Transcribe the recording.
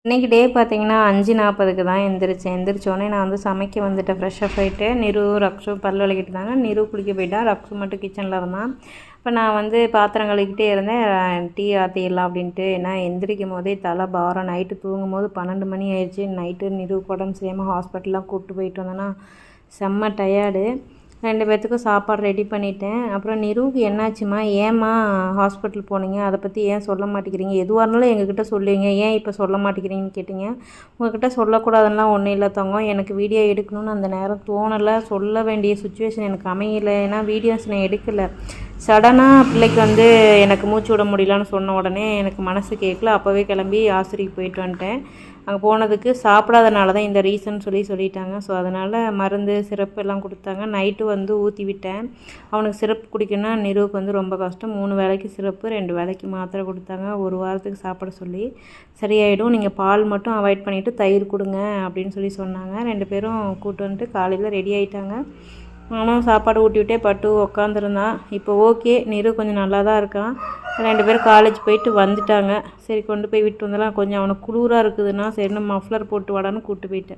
இன்றைக்கி டே பார்த்தீங்கன்னா 5:40க்கு தான் எந்திரிச்சேன். எந்திரிச்சோடனே நான் வந்து சமைக்க வந்துட்டேன். ஃப்ரெஷ்ஷப் ஆகிட்டு நிரு ரக்ஷு பல் விளக்கிட்டு இருந்தாங்க. நிரு குளிக்க போயிட்டான். ரக்ஷு மட்டும் கிச்சனில் இருந்தான். இப்போ நான் வந்து பாத்திரம் கழுவிக்கிட்டே இருந்தேன். டீ ஆற்றிடலாம் அப்படின்ட்டு. ஏன்னா எந்திரிக்கும் போதே தலை பாரம். நைட்டு தூங்கும் போது 12 மணி ஆயிடுச்சு. நைட்டு நிரு உடம்பு சரியாமல் ஹாஸ்பிட்டல்லாம் கூப்பிட்டு போயிட்டு வந்தேன்னா செம்ம டயர்டு. 2 பேர்த்துக்கும் சாப்பாடு ரெடி பண்ணிட்டேன். அப்புறம் நிருவுக்கு என்னாச்சுமா, ஏம்மா ஹாஸ்பிட்டல் போனீங்க, அதை பற்றி ஏன் சொல்ல மாட்டேங்கிறீங்க, எதுவாக இருந்தாலும் எங்ககிட்ட சொல்லுவீங்க, ஏன் இப்போ சொல்ல மாட்டேங்கிறீங்கன்னு கேட்டிங்க. உங்கள்கிட்ட சொல்லக்கூடாதுலாம் ஒன்றும் இல்லை தங்கம், எனக்கு வீடியோ எடுக்கணும்னு அந்த நேரம் தோணலை, சொல்ல வேண்டிய சுச்சுவேஷன் எனக்கு அமையலை. ஏன்னா வீடியோஸ் நான் எடுக்கலை. சடனாக பிள்ளைக்கு வந்து எனக்கு மூச்சு விட முடியலன்னு சொன்ன உடனே எனக்கு மனசு கேட்கல. அப்போவே கிளம்பி ஆஸ்பத்திரிக்கு போயிட்டு வந்துட்டேன். அங்கே போனதுக்கு சாப்பிடாதனால தான் இந்த ரீசன் சொல்லிட்டாங்க. ஸோ அதனால் மருந்து சிரப்பு எல்லாம் கொடுத்தாங்க. நைட்டு வந்து ஊற்றி விட்டேன். அவனுக்கு சிரப்பு குடிக்கணும்னா நிருவுக்கு வந்து ரொம்ப கஷ்டம். 3 வேளைக்கு சிரப்பு, 2 வேளைக்கு மாத்திரை கொடுத்தாங்க. 1 வாரத்துக்கு சாப்பிட சொல்லி. சரியாயிடும், நீங்கள் பால் மட்டும் அவாய்ட் பண்ணிவிட்டு தயிர் கொடுங்க அப்படின்னு சொன்னாங்க. 2 பேரும் கூப்பிட்டு வந்துட்டு காலையில் ரெடி ஆகிட்டாங்க. நானும் சாப்பாடு ஊட்டி விட்டே பட்டு உக்காந்துருந்தான். இப்போ ஓகே, நிரு கொஞ்சம் நல்லா தான் இருக்கான். 2 பேரும் காலேஜ் போயிட்டு வந்துட்டாங்க. சரி கொண்டு போய் விட்டு வந்தலாம். கொஞ்சம் அவனுக்கு குளிராக இருக்குதுன்னா சரின்னு மஃப்ளர் போட்டு வாடான்னு கூப்பிட்டு போயிட்டேன்.